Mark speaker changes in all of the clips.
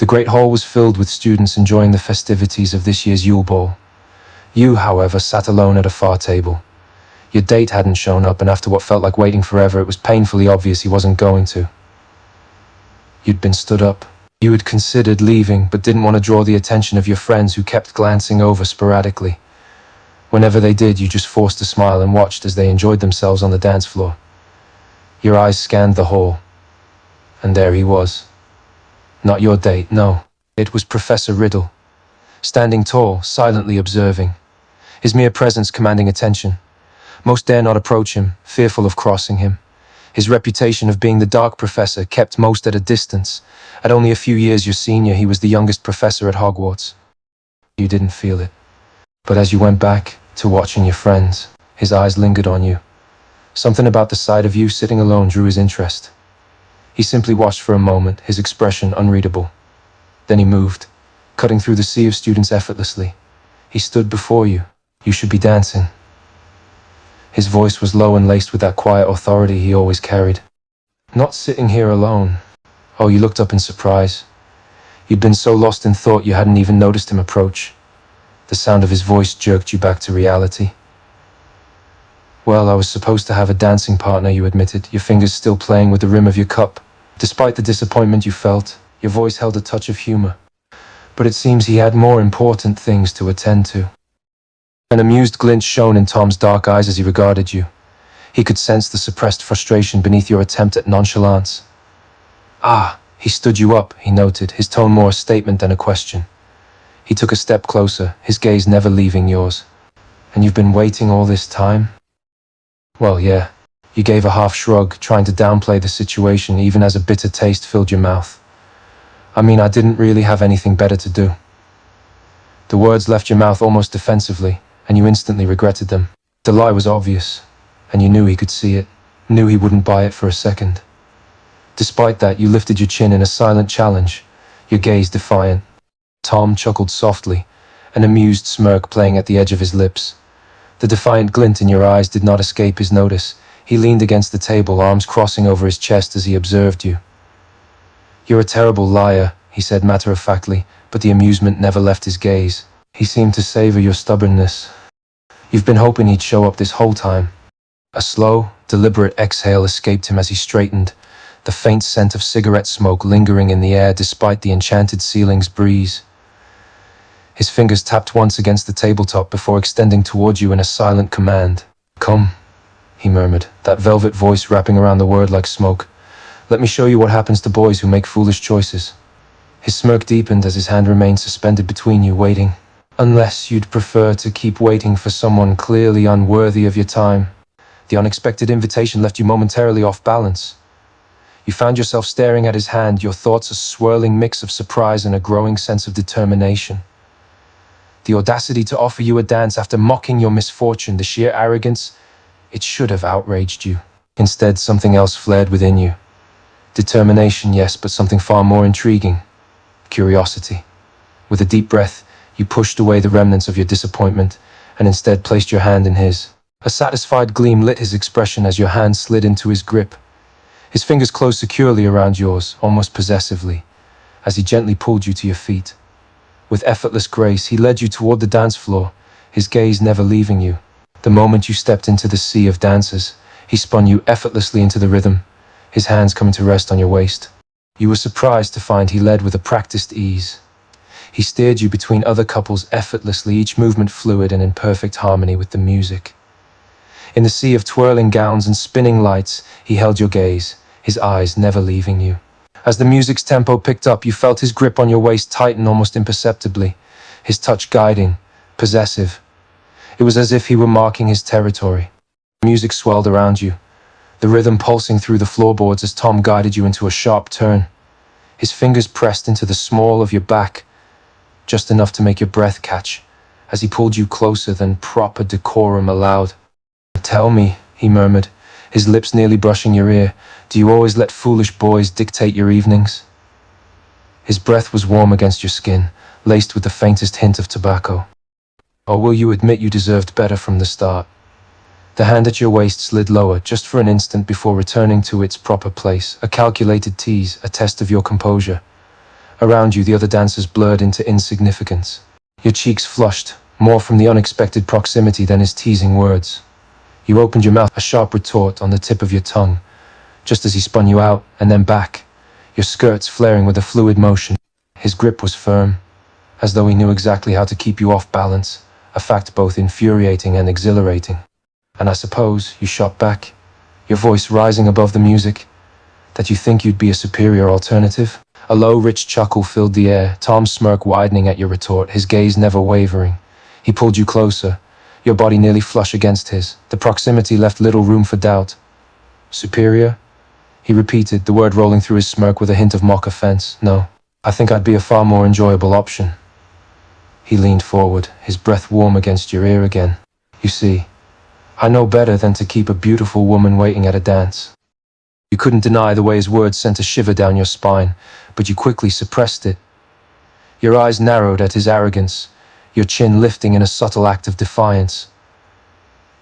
Speaker 1: The great hall was filled with students enjoying the festivities of this year's Yule Ball. You, however, sat alone at a far table. Your date hadn't shown up, and after what felt like waiting forever, it was painfully obvious he wasn't going to. You'd been stood up. You had considered leaving, but didn't want to draw the attention of your friends who kept glancing over sporadically. Whenever they did, you just forced a smile and watched as they enjoyed themselves on the dance floor. Your eyes scanned the hall, and there he was. Not your date, no. It was Professor Riddle, standing tall, silently observing, his mere presence commanding attention. Most dare not approach him, fearful of crossing him. His reputation of being the dark professor kept most at a distance. At only a few years your senior, he was the youngest professor at Hogwarts. You didn't feel it. But as you went back to watching your friends, his eyes lingered on you. Something about the sight of you sitting alone drew his interest. He simply watched for a moment, his expression unreadable. Then he moved, cutting through the sea of students effortlessly. He stood before you. You should be dancing. His voice was low and laced with that quiet authority he always carried. Not sitting here alone. Oh, you looked up in surprise. You'd been so lost in thought you hadn't even noticed him approach. The sound of his voice jerked you back to reality. Well, I was supposed to have a dancing partner, you admitted, your fingers still playing with the rim of your cup. Despite the disappointment you felt, your voice held a touch of humor. But it seems he had more important things to attend to. An amused glint shone in Tom's dark eyes as he regarded you. He could sense the suppressed frustration beneath your attempt at nonchalance. Ah, he stood you up, he noted, his tone more a statement than a question. He took a step closer, his gaze never leaving yours. And you've been waiting all this time? Well, yeah. You gave a half shrug, trying to downplay the situation even as a bitter taste filled your mouth. I mean, I didn't really have anything better to do. The words left your mouth almost defensively, and you instantly regretted them. The lie was obvious, and you knew he could see it, knew he wouldn't buy it for a second. Despite that, you lifted your chin in a silent challenge, your gaze defiant. Tom chuckled softly, an amused smirk playing at the edge of his lips. The defiant glint in your eyes did not escape his notice. He leaned against the table, arms crossing over his chest as he observed you. You're a terrible liar, he said matter-of-factly, but the amusement never left his gaze. He seemed to savor your stubbornness. You've been hoping he'd show up this whole time. A slow, deliberate exhale escaped him as he straightened, the faint scent of cigarette smoke lingering in the air despite the enchanted ceiling's breeze. His fingers tapped once against the tabletop before extending toward you in a silent command. Come, he murmured, that velvet voice wrapping around the word like smoke. Let me show you what happens to boys who make foolish choices. His smirk deepened as his hand remained suspended between you, waiting. Unless you'd prefer to keep waiting for someone clearly unworthy of your time. The unexpected invitation left you momentarily off balance. You found yourself staring at his hand, your thoughts a swirling mix of surprise and a growing sense of determination. The audacity to offer you a dance after mocking your misfortune, the sheer arrogance, it should have outraged you. Instead, something else flared within you. Determination, yes, but something far more intriguing. Curiosity. With a deep breath, you pushed away the remnants of your disappointment and instead placed your hand in his. A satisfied gleam lit his expression as your hand slid into his grip. His fingers closed securely around yours, almost possessively, as he gently pulled you to your feet. With effortless grace, he led you toward the dance floor, his gaze never leaving you. The moment you stepped into the sea of dancers, he spun you effortlessly into the rhythm, his hands coming to rest on your waist. You were surprised to find he led with a practiced ease. He steered you between other couples effortlessly, each movement fluid and in perfect harmony with the music. In the sea of twirling gowns and spinning lights, he held your gaze, his eyes never leaving you. As the music's tempo picked up, you felt his grip on your waist tighten almost imperceptibly, his touch guiding, possessive. It was as if he were marking his territory. Music swelled around you, the rhythm pulsing through the floorboards as Tom guided you into a sharp turn. His fingers pressed into the small of your back, just enough to make your breath catch, as he pulled you closer than proper decorum allowed. Tell me, he murmured, his lips nearly brushing your ear, do you always let foolish boys dictate your evenings? His breath was warm against your skin, laced with the faintest hint of tobacco. Or will you admit you deserved better from the start? The hand at your waist slid lower, just for an instant before returning to its proper place, a calculated tease, a test of your composure. Around you, the other dancers blurred into insignificance. Your cheeks flushed, more from the unexpected proximity than his teasing words. You opened your mouth, a sharp retort on the tip of your tongue, just as he spun you out and then back, your skirts flaring with a fluid motion. His grip was firm, as though he knew exactly how to keep you off balance, a fact both infuriating and exhilarating. And I suppose you shot back, your voice rising above the music, that you think you'd be a superior alternative? A low, rich chuckle filled the air, Tom's smirk widening at your retort, his gaze never wavering. He pulled you closer, your body nearly flush against his. The proximity left little room for doubt. Superior? He repeated, the word rolling through his smirk with a hint of mock offense. No, I think I'd be a far more enjoyable option. He leaned forward, his breath warm against your ear again. You see, I know better than to keep a beautiful woman waiting at a dance. You couldn't deny the way his words sent a shiver down your spine, but you quickly suppressed it. Your eyes narrowed at his arrogance, your chin lifting in a subtle act of defiance.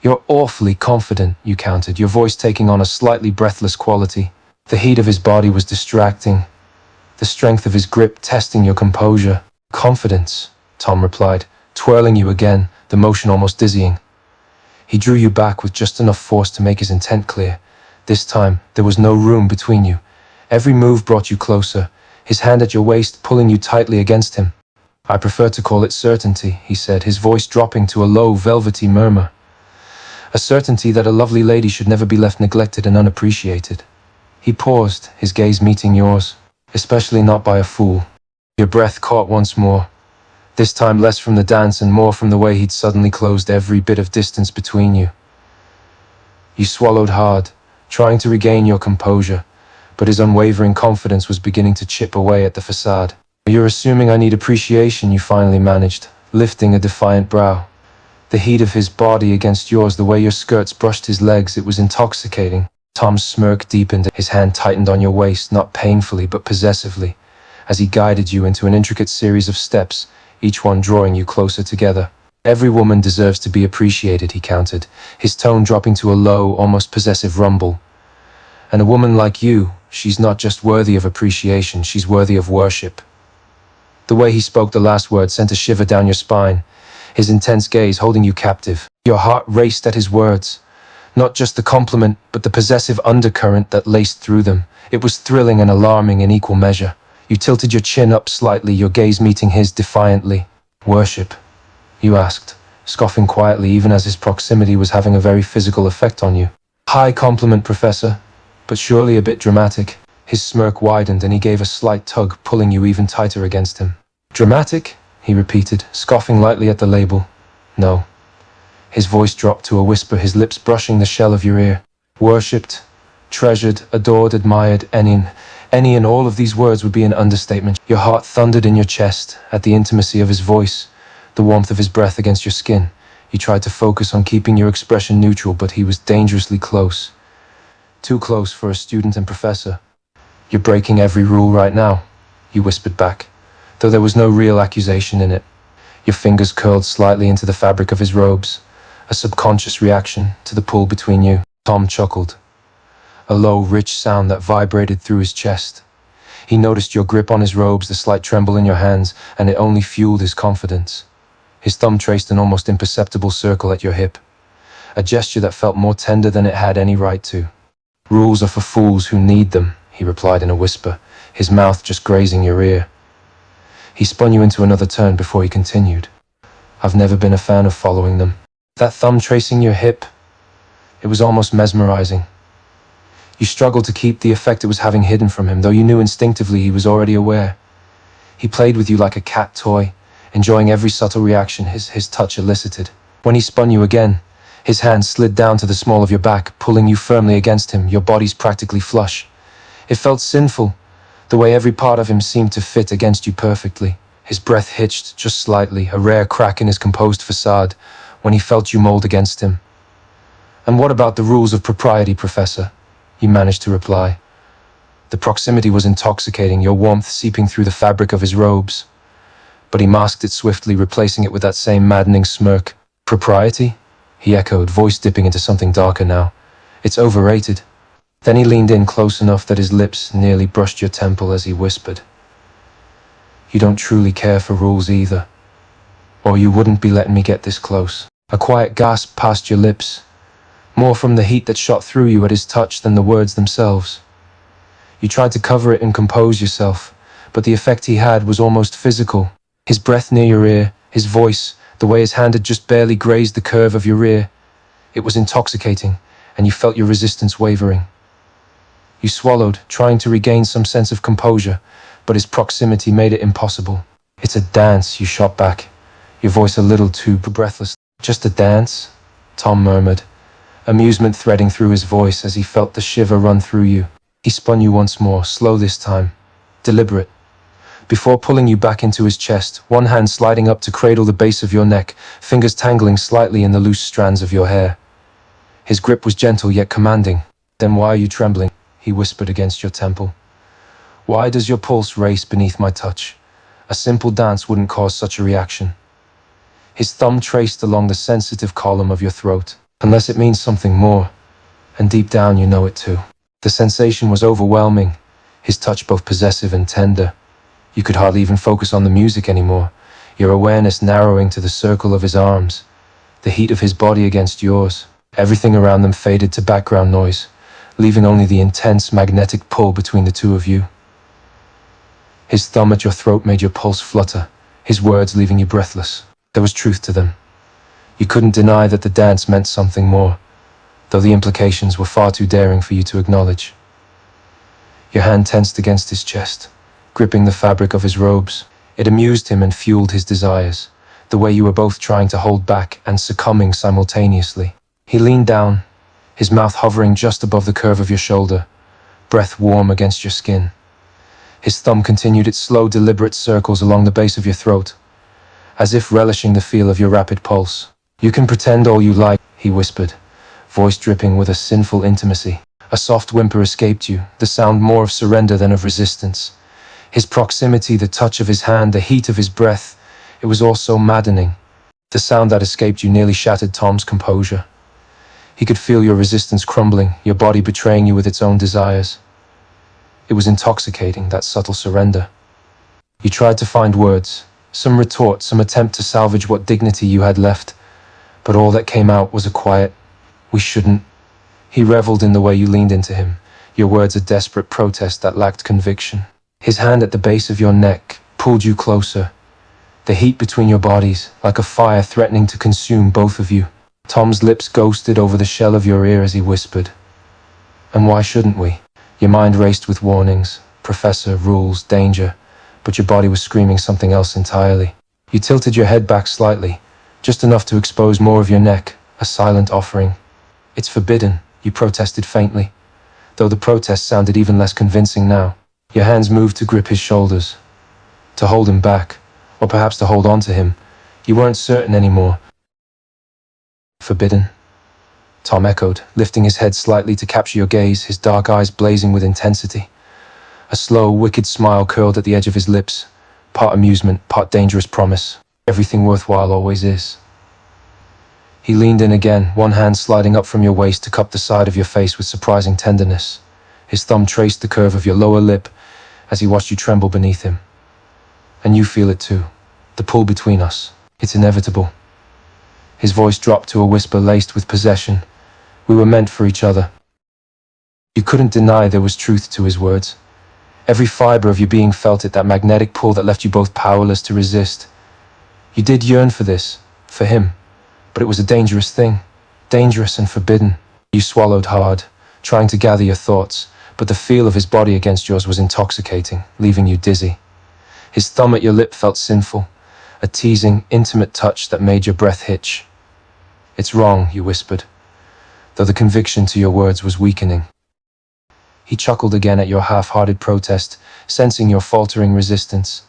Speaker 1: You're awfully confident, you countered, your voice taking on a slightly breathless quality. The heat of his body was distracting, the strength of his grip testing your composure. Confidence, Tom replied, twirling you again, the motion almost dizzying. He drew you back with just enough force to make his intent clear. This time, there was no room between you. Every move brought you closer, his hand at your waist pulling you tightly against him. I prefer to call it certainty, he said, his voice dropping to a low, velvety murmur. A certainty that a lovely lady should never be left neglected and unappreciated. He paused, his gaze meeting yours, especially not by a fool. Your breath caught once more, this time less from the dance and more from the way he'd suddenly closed every bit of distance between you. You swallowed hard, trying to regain your composure, but his unwavering confidence was beginning to chip away at the facade. You're assuming I need appreciation, you finally managed, lifting a defiant brow. The heat of his body against yours, the way your skirts brushed his legs, it was intoxicating. Tom's smirk deepened, his hand tightened on your waist, not painfully but possessively, as he guided you into an intricate series of steps, each one drawing you closer together. Every woman deserves to be appreciated, he countered, his tone dropping to a low, almost possessive rumble. And a woman like you, she's not just worthy of appreciation, she's worthy of worship. The way he spoke the last word sent a shiver down your spine, his intense gaze holding you captive. Your heart raced at his words, not just the compliment, but the possessive undercurrent that laced through them. It was thrilling and alarming in equal measure. You tilted your chin up slightly, your gaze meeting his defiantly. Worship? You asked, scoffing quietly even as his proximity was having a very physical effect on you. High compliment, Professor, but surely a bit dramatic. His smirk widened and he gave a slight tug, pulling you even tighter against him. Dramatic? He repeated, scoffing lightly at the label. No. His voice dropped to a whisper, his lips brushing the shell of your ear. Worshipped, treasured, adored, admired, any and all of these words would be an understatement. Your heart thundered in your chest at the intimacy of his voice, the warmth of his breath against your skin. You tried to focus on keeping your expression neutral, but he was dangerously close. Too close for a student and professor. You're breaking every rule right now, you whispered back, though there was no real accusation in it. Your fingers curled slightly into the fabric of his robes, a subconscious reaction to the pull between you. Tom chuckled, a low, rich sound that vibrated through his chest. He noticed your grip on his robes, the slight tremble in your hands, and it only fueled his confidence. His thumb traced an almost imperceptible circle at your hip, a gesture that felt more tender than it had any right to. Rules are for fools who need them, he replied in a whisper, his mouth just grazing your ear. He spun you into another turn before he continued. I've never been a fan of following them. That thumb tracing your hip, it was almost mesmerizing. You struggled to keep the effect it was having hidden from him, though you knew instinctively he was already aware. He played with you like a cat toy, enjoying every subtle reaction his touch elicited. When he spun you again, his hand slid down to the small of your back, pulling you firmly against him, your bodies practically flush. It felt sinful, the way every part of him seemed to fit against you perfectly. His breath hitched just slightly, a rare crack in his composed facade, when he felt you mold against him. And what about the rules of propriety, Professor? You managed to reply. The proximity was intoxicating, your warmth seeping through the fabric of his robes. But he masked it swiftly, replacing it with that same maddening smirk. Propriety? He echoed, voice dipping into something darker now. It's overrated. Then he leaned in close enough that his lips nearly brushed your temple as he whispered. You don't truly care for rules either, or you wouldn't be letting me get this close. A quiet gasp passed your lips, more from the heat that shot through you at his touch than the words themselves. You tried to cover it and compose yourself, but the effect he had was almost physical. His breath near your ear, his voice, the way his hand had just barely grazed the curve of your ear. It was intoxicating, and you felt your resistance wavering. You swallowed, trying to regain some sense of composure, but his proximity made it impossible. "It's a dance," you shot back, your voice a little too breathless. "Just a dance?" Tom murmured, amusement threading through his voice as he felt the shiver run through you. He spun you once more, slow this time, deliberate. Before pulling you back into his chest, one hand sliding up to cradle the base of your neck, fingers tangling slightly in the loose strands of your hair. His grip was gentle yet commanding. "Then why are you trembling?" he whispered against your temple. "Why does your pulse race beneath my touch? A simple dance wouldn't cause such a reaction." His thumb traced along the sensitive column of your throat. "Unless it means something more, and deep down you know it too." The sensation was overwhelming, his touch both possessive and tender. You could hardly even focus on the music anymore, your awareness narrowing to the circle of his arms, the heat of his body against yours. Everything around them faded to background noise, leaving only the intense magnetic pull between the two of you. His thumb at your throat made your pulse flutter, his words leaving you breathless. There was truth to them. You couldn't deny that the dance meant something more, though the implications were far too daring for you to acknowledge. Your hand tensed against his chest, gripping the fabric of his robes. It amused him and fueled his desires, the way you were both trying to hold back and succumbing simultaneously. He leaned down, his mouth hovering just above the curve of your shoulder, breath warm against your skin. His thumb continued its slow, deliberate circles along the base of your throat, as if relishing the feel of your rapid pulse. "You can pretend all you like," he whispered, voice dripping with a sinful intimacy. A soft whimper escaped you, the sound more of surrender than of resistance. His proximity, the touch of his hand, the heat of his breath, it was all so maddening. The sound that escaped you nearly shattered Tom's composure. He could feel your resistance crumbling, your body betraying you with its own desires. It was intoxicating, that subtle surrender. You tried to find words, some retort, some attempt to salvage what dignity you had left, but all that came out was a quiet, "We shouldn't." He reveled in the way you leaned into him, your words a desperate protest that lacked conviction. His hand at the base of your neck pulled you closer, the heat between your bodies, like a fire threatening to consume both of you. Tom's lips ghosted over the shell of your ear as he whispered, "And why shouldn't we?" Your mind raced with warnings, professor, rules, danger, but your body was screaming something else entirely. You tilted your head back slightly, just enough to expose more of your neck, a silent offering. "It's forbidden," you protested faintly, though the protest sounded even less convincing now. Your hands moved to grip his shoulders, to hold him back, or perhaps to hold on to him. You weren't certain anymore. "Forbidden?" Tom echoed, lifting his head slightly to capture your gaze, his dark eyes blazing with intensity. A slow, wicked smile curled at the edge of his lips, part amusement, part dangerous promise. "Everything worthwhile always is." He leaned in again, one hand sliding up from your waist to cup the side of your face with surprising tenderness. His thumb traced the curve of your lower lip as he watched you tremble beneath him. "And you feel it too, the pull between us. It's inevitable." His voice dropped to a whisper laced with possession. "We were meant for each other." You couldn't deny there was truth to his words. Every fiber of your being felt it, that magnetic pull that left you both powerless to resist. You did yearn for this, for him, but it was a dangerous thing, dangerous and forbidden. You swallowed hard, trying to gather your thoughts, but the feel of his body against yours was intoxicating, leaving you dizzy. His thumb at your lip felt sinful, a teasing, intimate touch that made your breath hitch. "It's wrong," you whispered, though the conviction to your words was weakening. He chuckled again at your half-hearted protest, sensing your faltering resistance.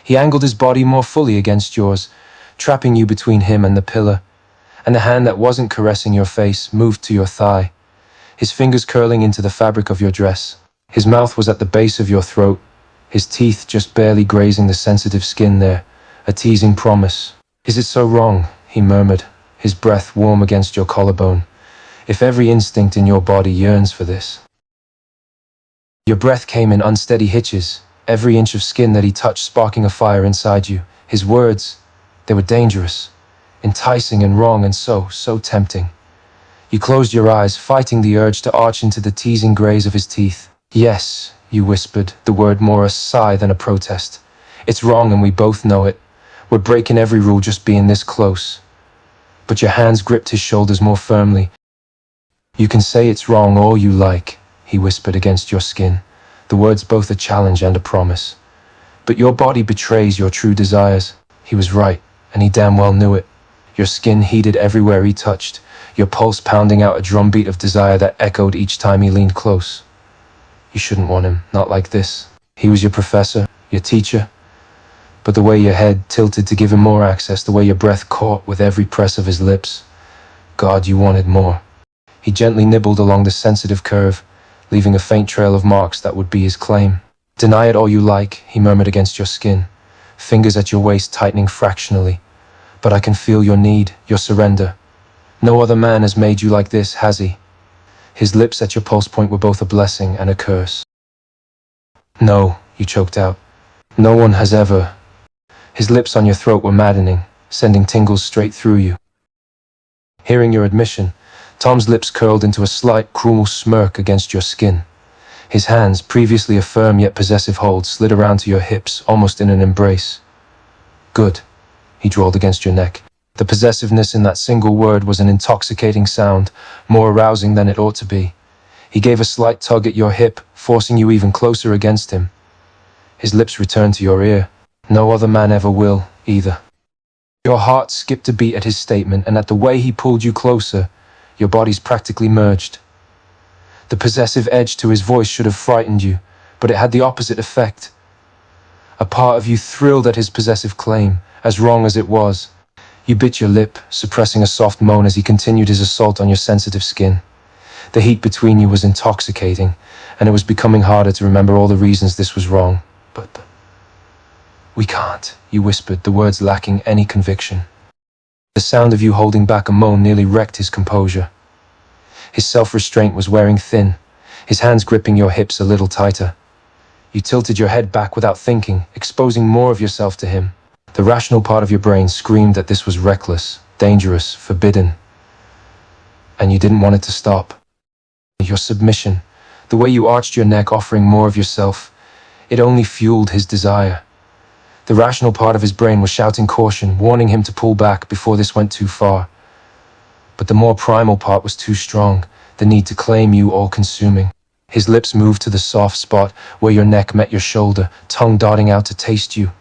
Speaker 1: He angled his body more fully against yours, trapping you between him and the pillar, and the hand that wasn't caressing your face moved to your thigh, his fingers curling into the fabric of your dress. His mouth was at the base of your throat, his teeth just barely grazing the sensitive skin there, a teasing promise. "Is it so wrong?" he murmured, his breath warm against your collarbone. "If every instinct in your body yearns for this." Your breath came in unsteady hitches, every inch of skin that he touched sparking a fire inside you. His words, they were dangerous, enticing and wrong and so tempting. You closed your eyes, fighting the urge to arch into the teasing grays of his teeth. Yes, you whispered, the word more a sigh than a protest. It's wrong and we both know it. We're breaking every rule just being this close. But your hands gripped his shoulders more firmly. You can say it's wrong all you like, he whispered against your skin, the words both a challenge and a promise. But your body betrays your true desires. He was right, and he damn well knew it. Your skin heated everywhere he touched, your pulse pounding out a drumbeat of desire that echoed each time he leaned close. You shouldn't want him, not like this. He was your professor, your teacher. But the way your head tilted to give him more access, the way your breath caught with every press of his lips, God, you wanted more. He gently nibbled along the sensitive curve, leaving a faint trail of marks that would be his claim. Deny it all you like, he murmured against your skin, fingers at your waist tightening fractionally. But I can feel your need, your surrender. No other man has made you like this, has he? His lips at your pulse point were both a blessing and a curse. No, you choked out. No one has ever. His lips on your throat were maddening, sending tingles straight through you. Hearing your admission, Tom's lips curled into a slight, cruel smirk against your skin. His hands, previously a firm yet possessive hold, slid around to your hips, almost in an embrace. Good, he drawled against your neck. The possessiveness in that single word was an intoxicating sound, more arousing than it ought to be. He gave a slight tug at your hip, forcing you even closer against him. His lips returned to your ear. No other man ever will, either. Your heart skipped a beat at his statement, and at the way he pulled you closer, your bodies practically merged. The possessive edge to his voice should have frightened you, but it had the opposite effect. A part of you thrilled at his possessive claim, as wrong as it was. You bit your lip, suppressing a soft moan as he continued his assault on your sensitive skin. The heat between you was intoxicating, and it was becoming harder to remember all the reasons this was wrong. But we can't, you whispered, the words lacking any conviction. The sound of you holding back a moan nearly wrecked his composure. His self-restraint was wearing thin, his hands gripping your hips a little tighter. You tilted your head back without thinking, exposing more of yourself to him. The rational part of your brain screamed that this was reckless, dangerous, forbidden. And you didn't want it to stop. Your submission, the way you arched your neck offering more of yourself, it only fueled his desire. The rational part of his brain was shouting caution, warning him to pull back before this went too far. But the more primal part was too strong, the need to claim you all-consuming. His lips moved to the soft spot where your neck met your shoulder, tongue darting out to taste you.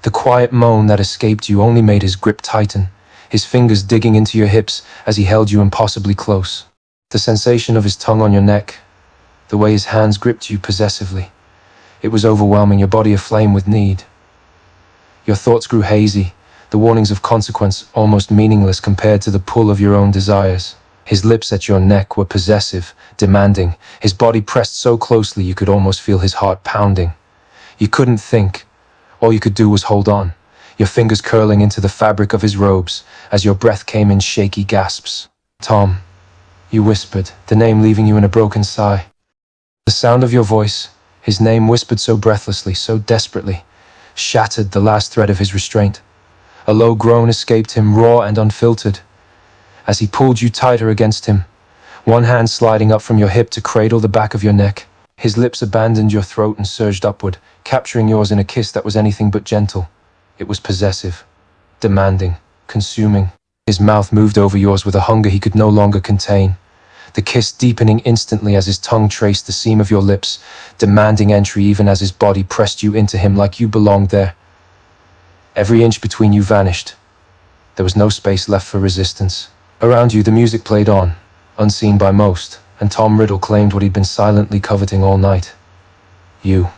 Speaker 1: The quiet moan that escaped you only made his grip tighten, his fingers digging into your hips as he held you impossibly close. The sensation of his tongue on your neck, the way his hands gripped you possessively, it was overwhelming, your body aflame with need. Your thoughts grew hazy, the warnings of consequence almost meaningless compared to the pull of your own desires. His lips at your neck were possessive, demanding, his body pressed so closely you could almost feel his heart pounding. You couldn't think. All you could do was hold on, your fingers curling into the fabric of his robes as your breath came in shaky gasps. Tom, you whispered, the name leaving you in a broken sigh. The sound of your voice, his name whispered so breathlessly, so desperately, shattered the last thread of his restraint. A low groan escaped him, raw and unfiltered, as he pulled you tighter against him, one hand sliding up from your hip to cradle the back of your neck. His lips abandoned your throat and surged upward, capturing yours in a kiss that was anything but gentle. It was possessive, demanding, consuming. His mouth moved over yours with a hunger he could no longer contain, the kiss deepening instantly as his tongue traced the seam of your lips, demanding entry even as his body pressed you into him like you belonged there. Every inch between you vanished. There was no space left for resistance. Around you the music played on, unseen by most, and Tom Riddle claimed what he'd been silently coveting all night. You.